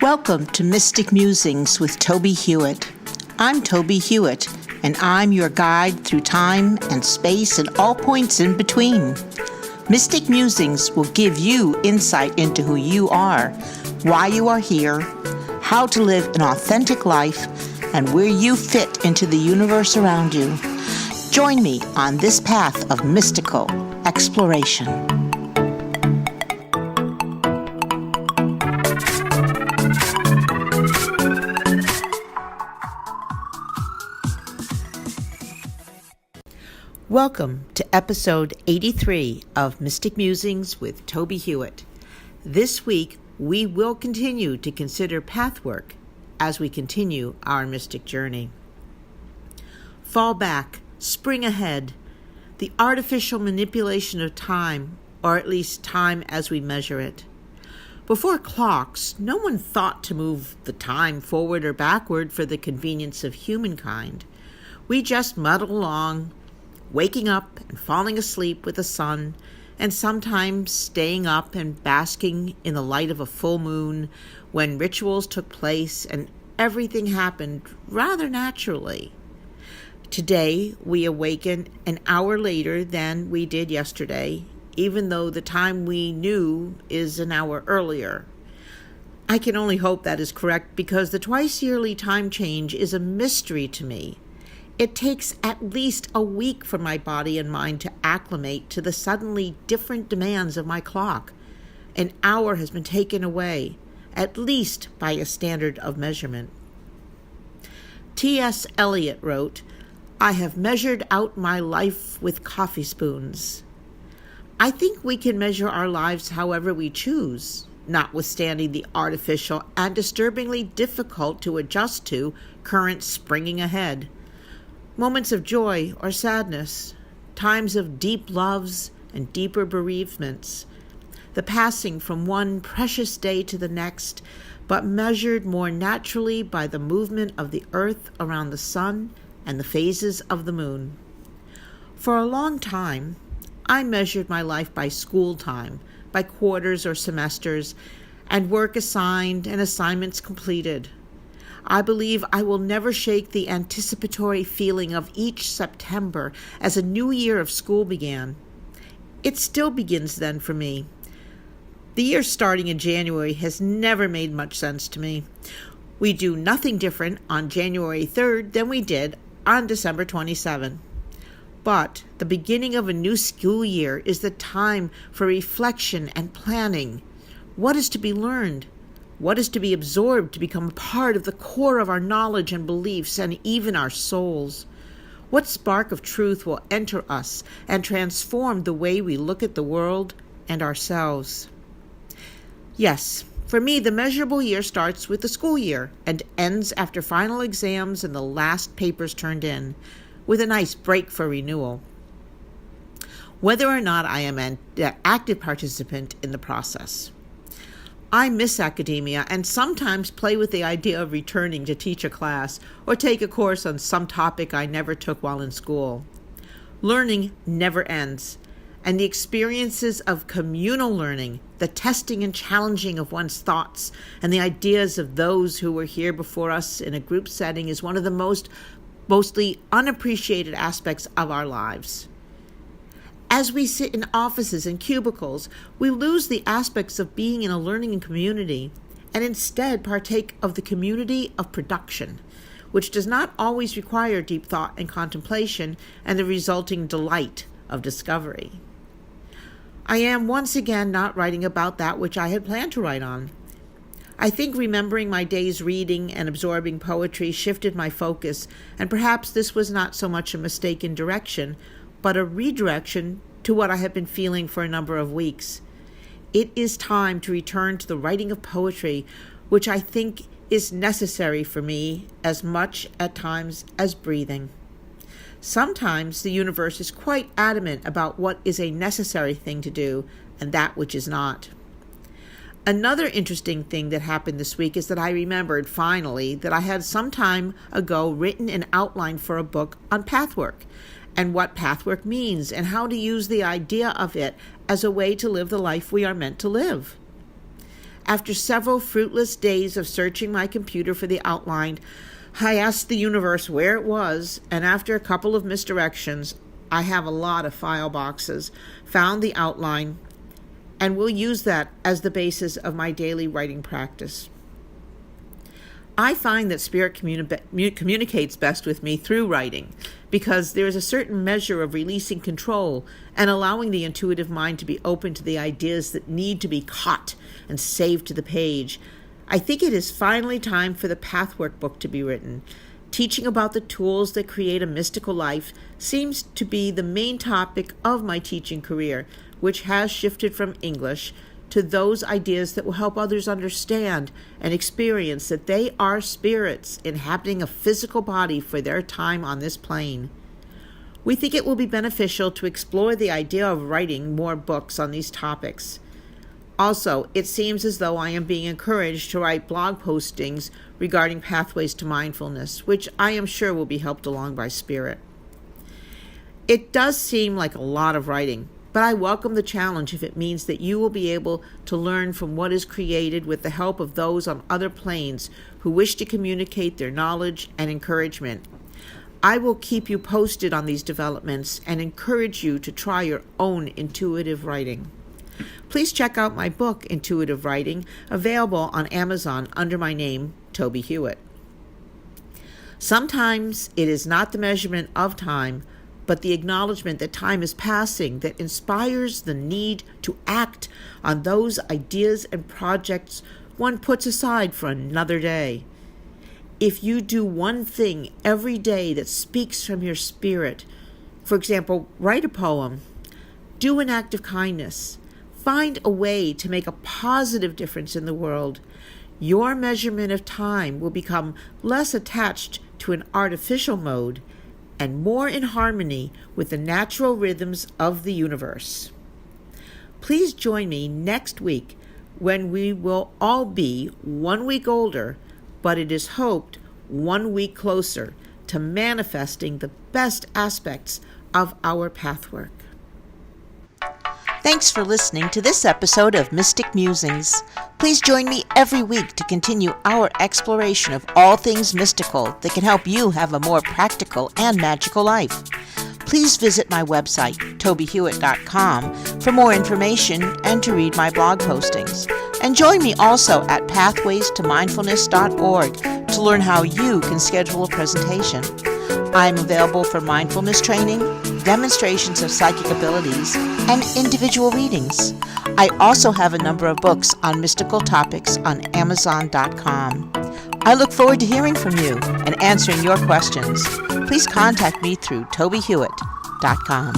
Welcome to Mystic Musings with Tobie Hewitt. I'm Tobie Hewitt, and I'm your guide through time and space and all points in between. Mystic Musings will give you insight into who you are, why you are here, how to live an authentic life, and where you fit into the universe around you. Join me on this path of mystical exploration. Welcome to episode 83 of Mystic Musings with Tobie Hewitt. This week, we will continue to consider pathwork as we continue our mystic journey. Fall back, spring ahead, the artificial manipulation of time, or at least time as we measure it. Before clocks, no one thought to move the time forward or backward for the convenience of humankind. We just muddled along, waking up and falling asleep with the sun, and sometimes staying up and basking in the light of a full moon when rituals took place and everything happened rather naturally. Today, we awaken an hour later than we did yesterday, even though the time we knew is an hour earlier. I can only hope that is correct because the twice-yearly time change is a mystery to me. It takes at least a week for my body and mind to acclimate to the suddenly different demands of my clock. An hour has been taken away, at least by a standard of measurement. T.S. Eliot wrote, "I have measured out my life with coffee spoons." I think we can measure our lives however we choose, notwithstanding the artificial and disturbingly difficult to adjust to current springing ahead. Moments of joy or sadness, times of deep loves and deeper bereavements, the passing from one precious day to the next, but measured more naturally by the movement of the earth around the sun and the phases of the moon. For a long time, I measured my life by school time, by quarters or semesters, and work assigned and assignments completed. I believe I will never shake the anticipatory feeling of each September as a new year of school began. It still begins then for me. The year starting in January has never made much sense to me. We do nothing different on January 3rd than we did on December 27th. But the beginning of a new school year is the time for reflection and planning. What is to be learned? What is to be absorbed to become a part of the core of our knowledge and beliefs and even our souls? What spark of truth will enter us and transform the way we look at the world and ourselves? Yes, for me, the measurable year starts with the school year and ends after final exams and the last papers turned in, with a nice break for renewal. Whether or not I am an active participant in the process. I miss academia and sometimes play with the idea of returning to teach a class or take a course on some topic I never took while in school. Learning never ends, and the experiences of communal learning, the testing and challenging of one's thoughts, and the ideas of those who were here before us in a group setting is one of the mostly unappreciated aspects of our lives. As we sit in offices and cubicles, we lose the aspects of being in a learning community and instead partake of the community of production, which does not always require deep thought and contemplation and the resulting delight of discovery. I am once again not writing about that which I had planned to write on. I think remembering my days reading and absorbing poetry shifted my focus, and perhaps this was not so much a mistake in direction, but a redirection to what I have been feeling for a number of weeks. It is time to return to the writing of poetry, which I think is necessary for me as much at times as breathing. Sometimes the universe is quite adamant about what is a necessary thing to do and that which is not. Another interesting thing that happened this week is that I remembered, finally, that I had some time ago written an outline for a book on pathwork, and what pathwork means, and how to use the idea of it as a way to live the life we are meant to live. After several fruitless days of searching my computer for the outline, I asked the universe where it was, and after a couple of misdirections, I have a lot of file boxes, found the outline, and will use that as the basis of my daily writing practice. I find that Spirit communicates best with me through writing, because there is a certain measure of releasing control and allowing the intuitive mind to be open to the ideas that need to be caught and saved to the page. I think it is finally time for the Pathwork book to be written. Teaching about the tools that create a mystical life seems to be the main topic of my teaching career, which has shifted from English to those ideas that will help others understand and experience that they are spirits inhabiting a physical body for their time on this plane. We think it will be beneficial to explore the idea of writing more books on these topics. Also, it seems as though I am being encouraged to write blog postings regarding pathways to mindfulness, which I am sure will be helped along by Spirit. It does seem like a lot of writing, but I welcome the challenge if it means that you will be able to learn from what is created with the help of those on other planes who wish to communicate their knowledge and encouragement. I will keep you posted on these developments and encourage you to try your own intuitive writing. Please check out my book, Intuitive Writing, available on Amazon under my name, Tobie Hewitt. Sometimes it is not the measurement of time, but the acknowledgement that time is passing that inspires the need to act on those ideas and projects one puts aside for another day. If you do one thing every day that speaks from your spirit, for example, write a poem, do an act of kindness, find a way to make a positive difference in the world, your measurement of time will become less attached to an artificial mode and more in harmony with the natural rhythms of the universe. Please join me next week when we will all be 1 week older, but it is hoped 1 week closer to manifesting the best aspects of our pathwork. Thanks for listening to this episode of Mystic Musings. Please join me every week to continue our exploration of all things mystical that can help you have a more practical and magical life. Please visit my website, tobiehewitt.com, for more information and to read my blog postings. And join me also at pathwaystomindfulness.org to learn how you can schedule a presentation. I'm available for mindfulness training, demonstrations of psychic abilities, and individual readings. I also have a number of books on mystical topics on Amazon.com. I look forward to hearing from you and answering your questions. Please contact me through tobiehewitt.com.